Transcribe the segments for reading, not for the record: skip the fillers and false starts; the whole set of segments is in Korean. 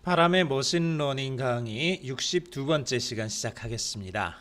바람의 머신러닝 강의 62번째 시간 시작하겠습니다.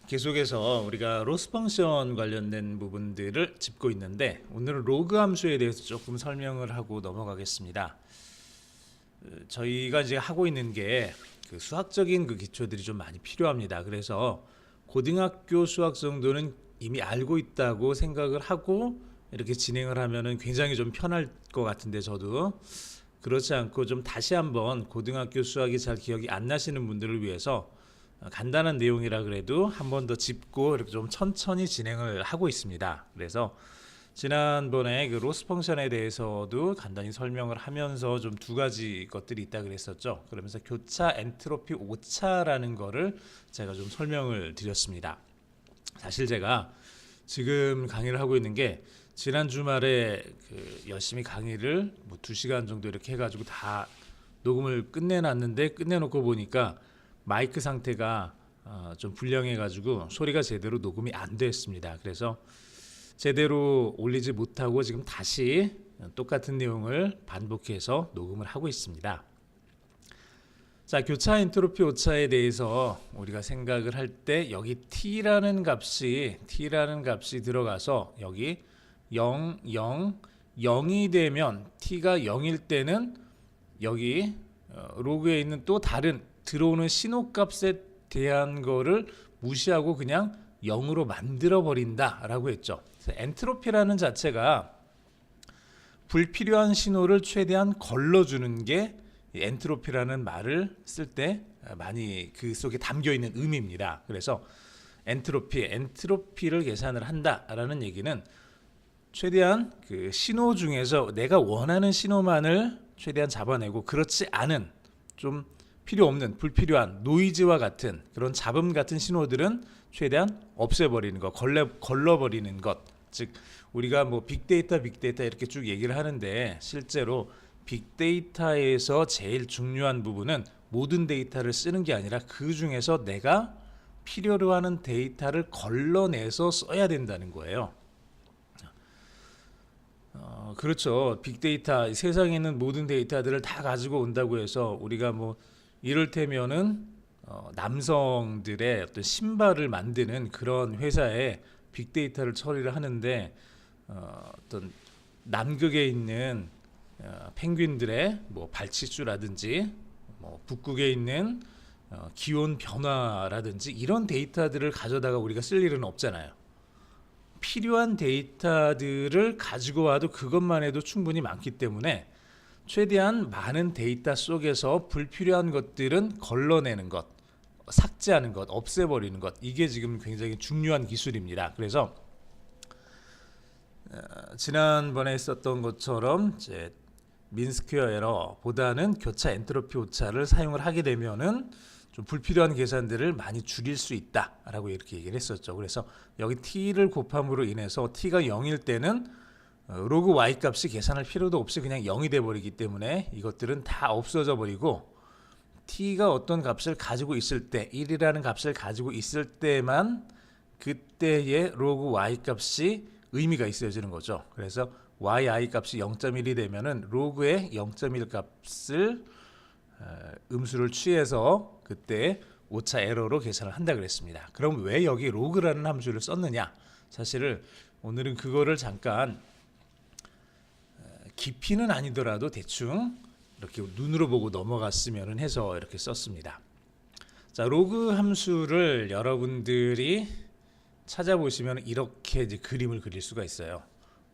계속해서 우리가 로스 펑션 관련된 부분들을 짚고 있는데 오늘은 로그 함수에 대해서 조금 설명을 하고 넘어가겠습니다. 저희가 이제 하고 있는 게 그 수학적인 그 기초들이 좀 많이 필요합니다. 그래서 고등학교 수학 정도는 이미 알고 있다고 생각을 하고 이렇게 진행을 하면은 굉장히 좀 편할 것 같은데 저도 그렇지 않고 좀 다시 한번 고등학교 수학이 잘 기억이 안 나시는 분들을 위해서 간단한 내용이라 그래도 한 번 더 짚고 이렇게 좀 천천히 진행을 하고 있습니다. 그래서 지난번에 그 로스 펑션에 대해서도 간단히 설명을 하면서 좀 두 가지 것들이 있다 그랬었죠. 그러면서 교차 엔트로피 오차라는 거를 제가 좀 설명을 드렸습니다. 사실 제가 지금 강의를 하고 있는 게 지난 주말에 그 열심히 강의를 뭐 2시간 정도 이렇게 해가지고 다 녹음을 끝내놨는데 끝내놓고 보니까 마이크 상태가 좀 불량해가지고 소리가 제대로 녹음이 안 됐습니다. 그래서 제대로 올리지 못하고 지금 다시 똑같은 내용을 반복해서 녹음을 하고 있습니다. 자, 교차 엔트로피 오차에 대해서 우리가 생각을 할 때 여기 t라는 값이 들어가서 여기 0, 0, 0이 되면 t가 0일 때는 여기 로그에 있는 또 다른 들어오는 신호값에 대한 거를 무시하고 그냥 0으로 만들어 버린다라고 했죠. 엔트로피라는 자체가 불필요한 신호를 최대한 걸러주는 게 엔트로피라는 말을 쓸 때 많이 그 속에 담겨 있는 의미입니다. 그래서 엔트로피를 계산을 한다라는 얘기는 최대한 그 신호 중에서 내가 원하는 신호만을 최대한 잡아내고 그렇지 않은 좀 필요 없는 불필요한 노이즈와 같은 그런 잡음 같은 신호들은 최대한 없애버리는 것, 걸러버리는 것. 즉 우리가 뭐 빅데이터 이렇게 쭉 얘기를 하는데 실제로 빅데이터에서 제일 중요한 부분은 모든 데이터를 쓰는 게 아니라 그 중에서 내가 필요로 하는 데이터를 걸러내서 써야 된다는 거예요. 그렇죠. 빅데이터, 세상에 있는 모든 데이터들을 다 가지고 온다고 해서 우리가 뭐 이를테면은 남성들의 어떤 신발을 만드는 그런 회사에 빅데이터를 처리를 하는데 어떤 남극에 있는 펭귄들의 뭐 발치수라든지 뭐 북극에 있는 기온 변화라든지 이런 데이터들을 가져다가 우리가 쓸 일은 없잖아요. 필요한 데이터들을 가지고 와도 그것만 해도 충분히 많기 때문에 최대한 많은 데이터 속에서 불필요한 것들은 걸러내는 것, 삭제하는 것, 없애버리는 것, 이게 지금 굉장히 중요한 기술입니다. 그래서 지난번에 했었던 것처럼 이제 민스퀘어 에러보다는 교차 엔트로피 오차를 사용을 하게 되면은 좀 불필요한 계산들을 많이 줄일 수 있다라고 이렇게 얘기를 했었죠. 그래서 여기 t를 곱함으로 인해서 t가 0일 때는 로그 y 값이 계산할 필요도 없이 그냥 0이 돼 버리기 때문에 이것들은 다 없어져 버리고 t가 어떤 값을 가지고 있을 때 1이라는 값을 가지고 있을 때만 그때의 로그 y 값이 의미가 있어지는 거죠. 그래서 yi 값이 0.1이 되면은 로그의 0.1 값을 음수를 취해서 그때 오차 에러로 계산을 한다 그랬습니다. 그럼 왜 여기 로그라는 함수를 썼느냐? 사실은 오늘은 그거를 잠깐 깊이는 아니더라도 대충 이렇게 눈으로 보고 넘어갔으면 해서 이렇게 썼습니다. 자, 로그 함수를 여러분들이 찾아보시면 이렇게 이제 그림을 그릴 수가 있어요.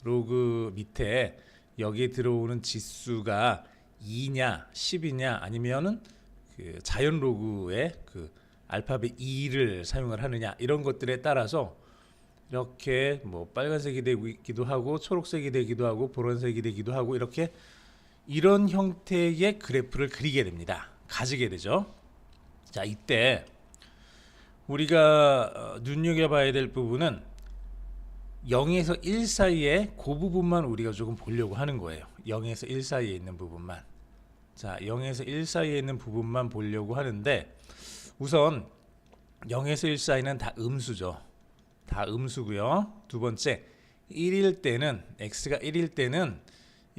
로그 밑에 여기에 들어오는 지수가 2냐 10이냐 아니면은 그 자연 로그의 그 알파벳 2를 사용을 하느냐 이런 것들에 따라서 이렇게 뭐 빨간색이 되기도 하고 초록색이 되기도 하고 보라색이 되기도 하고 이렇게 이런 형태의 그래프를 그리게 됩니다. 가지게 되죠. 자, 이때 우리가 눈여겨봐야 될 부분은 0에서 1 사이에 그 부분만 우리가 조금 보려고 하는 거예요. 0에서 1 사이에 있는 부분만. 자, 0에서 1 사이에 있는 부분만 보려고 하는데 우선 0에서 1 사이는 다 음수죠. 다 음수고요. 두 번째 1일 때는 x가 1일 때는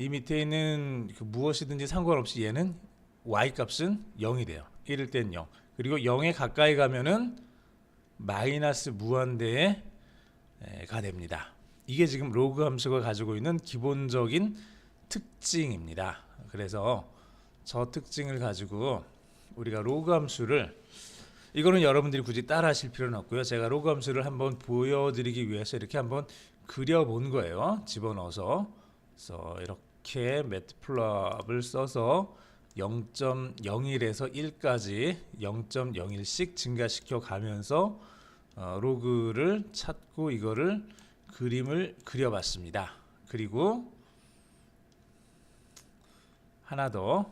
이 밑에 있는 그 무엇이든지 상관없이 얘는 y 값은 0이 돼요. 1일 땐 0. 그리고 0에 가까이 가면은 마이너스 무한대에 가 됩니다. 이게 지금 로그 함수가 가지고 있는 기본적인 특징입니다. 그래서 저 특징을 가지고 우리가 로그 함수를, 이거는 여러분들이 굳이 따라 하실 필요는 없고요. 제가 로그 함수를 한번 보여드리기 위해서 이렇게 한번 그려본 거예요. 집어넣어서. 그래서 이렇게 매트플랍을 써서 0.01에서 1까지 0.01씩 증가시켜 가면서 로그를 찾고 이거를 그림을 그려봤습니다. 그리고 하나 더,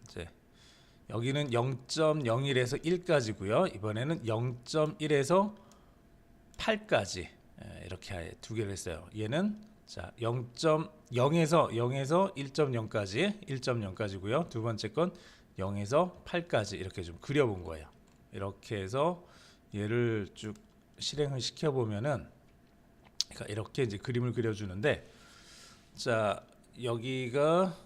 이제 여기는 0.01에서 1까지고요. 이번에는 0.1에서 8까지 이렇게 두 개를 했어요. 얘는 자 0.0에서 1.0까지 1.0까지고요. 두 번째 건 0에서 8까지 이렇게 좀 그려본 거예요. 이렇게 해서 얘를 쭉 실행을 시켜 보면은 이렇게 이제 그림을 그려주는데, 자 여기가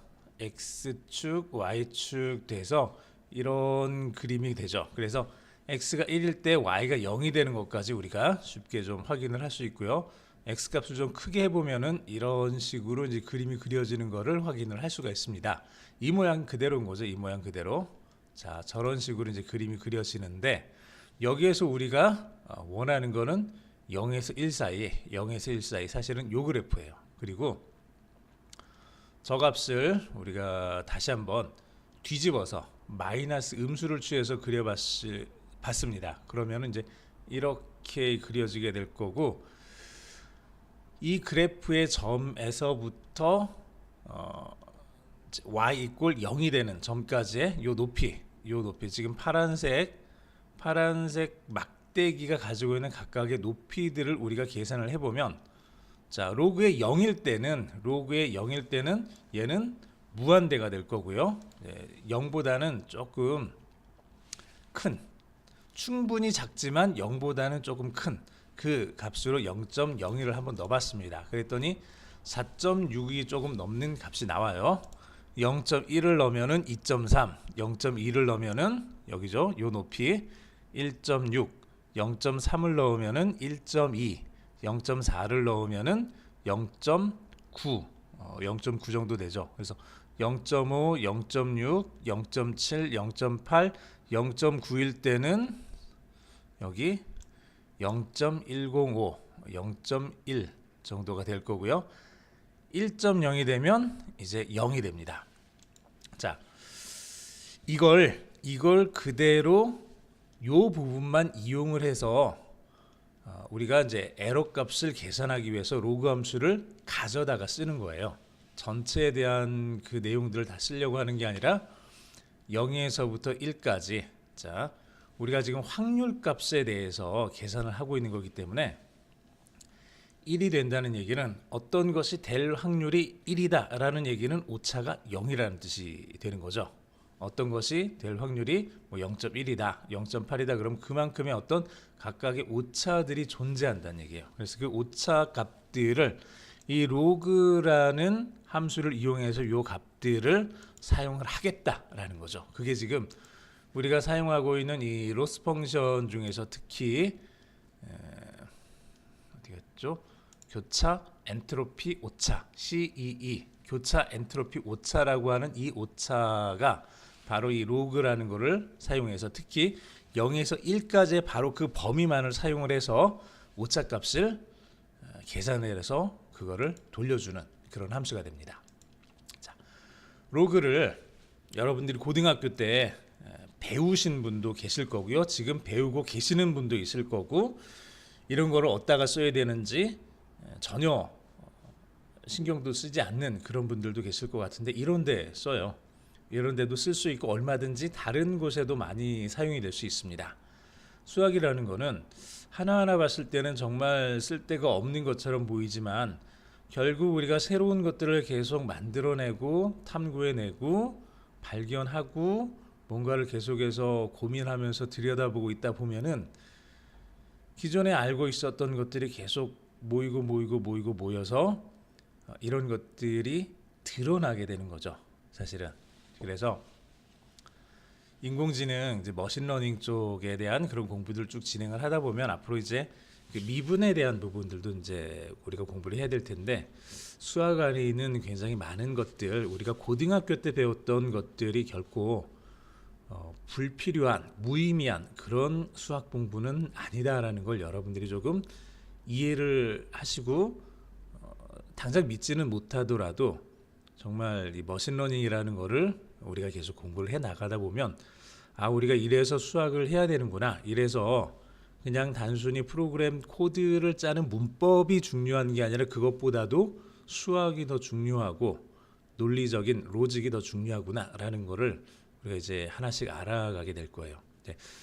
x축, y축 돼서 이런 그림이 되죠. 그래서 x가 1일 때 y가 0이 되는 것까지 우리가 쉽게 좀 확인을 할 수 있고요. x 값을 좀 크게 해보면은 이런 식으로 이제 그림이 그려지는 거를 확인을 할 수가 있습니다. 이 모양 그대로인 거죠. 이 모양 그대로. 자 저런 식으로 이제 그림이 그려지는데, 여기에서 우리가 원하는 거는 0에서 1 사이, 0에서 1 사이, 사실은 요 그래프예요. 그리고 저 값을 우리가 다시 한번 뒤집어서 마이너스 음수를 취해서 그려봤습니다. 그러면 이제 이렇게 그려지게 될 거고, 이 그래프의 점에서부터 y 이꼴 0이 되는 점까지의 요 높이 지금 파란색 막대기가 가지고 있는 각각의 높이들을 우리가 계산을 해보면, 자 로그의 0일 때는 얘는 무한대가 될 거고요. 0보다는 조금 큰, 충분히 작지만 0보다는 조금 큰 그 값으로 0.01을 한번 넣어봤습니다. 그랬더니 4.6이 조금 넘는 값이 나와요. 0.1을 넣으면은 2.3, 0.2를 넣으면은 여기죠. 요 높이 1.6, 0.3을 넣으면은 1.2, 0.4를 넣으면은 0.9, 0.9 정도 되죠. 그래서 0.5, 0.6, 0.7, 0.8, 0.9일 때는 여기 0.105, 0.1 정도가 될 거고요. 1.0이 되면 이제 0이 됩니다. 자, 이걸 그대로 요 부분만 이용을 해서 우리가 이제 에러 값을 계산하기 위해서 로그 함수를 가져다가 쓰는 거예요. 전체에 대한 그 내용들을 다 쓰려고 하는 게 아니라 0에서부터 1까지. 자, 우리가 지금 확률 값에 대해서 계산을 하고 있는 거기 때문에 1이 된다는 얘기는 어떤 것이 될 확률이 1이다 라는 얘기는 오차가 0이라는 뜻이 되는 거죠. 어떤 것이 될 확률이 0.1이다, 0.8이다 그럼 그만큼의 어떤 각각의 오차들이 존재한다는 얘기예요. 그래서 그 오차 값들을 이 로그라는 함수를 이용해서 이 값들을 사용을 하겠다라는 거죠. 그게 지금 우리가 사용하고 있는 이 로스 펑션 중에서 특히 어디겠죠? 교차 엔트로피 오차 CEE, 교차 엔트로피 오차라고 하는 이 오차가 바로 이 로그라는 거를 사용해서 특히 0에서 1까지의 바로 그 범위만을 사용을 해서 오차 값을 계산해서 그거를 돌려주는 그런 함수가 됩니다. 자, 로그를 여러분들이 고등학교 때 배우신 분도 계실 거고요. 지금 배우고 계시는 분도 있을 거고, 이런 거를 어디다가 써야 되는지 전혀 신경도 쓰지 않는 그런 분들도 계실 것 같은데, 이런 데 써요. 이런 데도 쓸 수 있고 얼마든지 다른 곳에도 많이 사용이 될 수 있습니다. 수학이라는 거는 하나하나 봤을 때는 정말 쓸데가 없는 것처럼 보이지만 결국 우리가 새로운 것들을 계속 만들어내고 탐구해내고 발견하고 뭔가를 계속해서 고민하면서 들여다보고 있다 보면은 기존에 알고 있었던 것들이 계속 모여서 이런 것들이 드러나게 되는 거죠, 사실은. 그래서 인공지능, 이제 머신러닝 쪽에 대한 그런 공부들 쭉 진행을 하다 보면 앞으로 이제 그 미분에 대한 부분들도 이제 우리가 공부를 해야 될 텐데, 수학 안에 있는 굉장히 많은 것들, 우리가 고등학교 때 배웠던 것들이 결코 불필요한, 무의미한 그런 수학 공부는 아니다라는 걸 여러분들이 조금 이해를 하시고, 당장 믿지는 못하더라도 정말 이 머신러닝이라는 거를 우리가 계속 공부를 해 나가다 보면, 아, 우리가 이래서 수학을 해야 되는구나, 이래서 그냥 단순히 프로그램 코드를 짜는 문법이 중요한 게 아니라 그것보다도 수학이 더 중요하고 논리적인 로직이 더 중요하구나라는 거를 우리가 이제 하나씩 알아가게 될 거예요.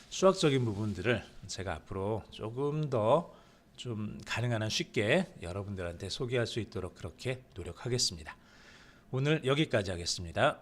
수학적인 부분들을 제가 앞으로 조금 더 좀 가능한 한 쉽게 여러분들한테 소개할 수 있도록 그렇게 노력하겠습니다. 오늘 여기까지 하겠습니다.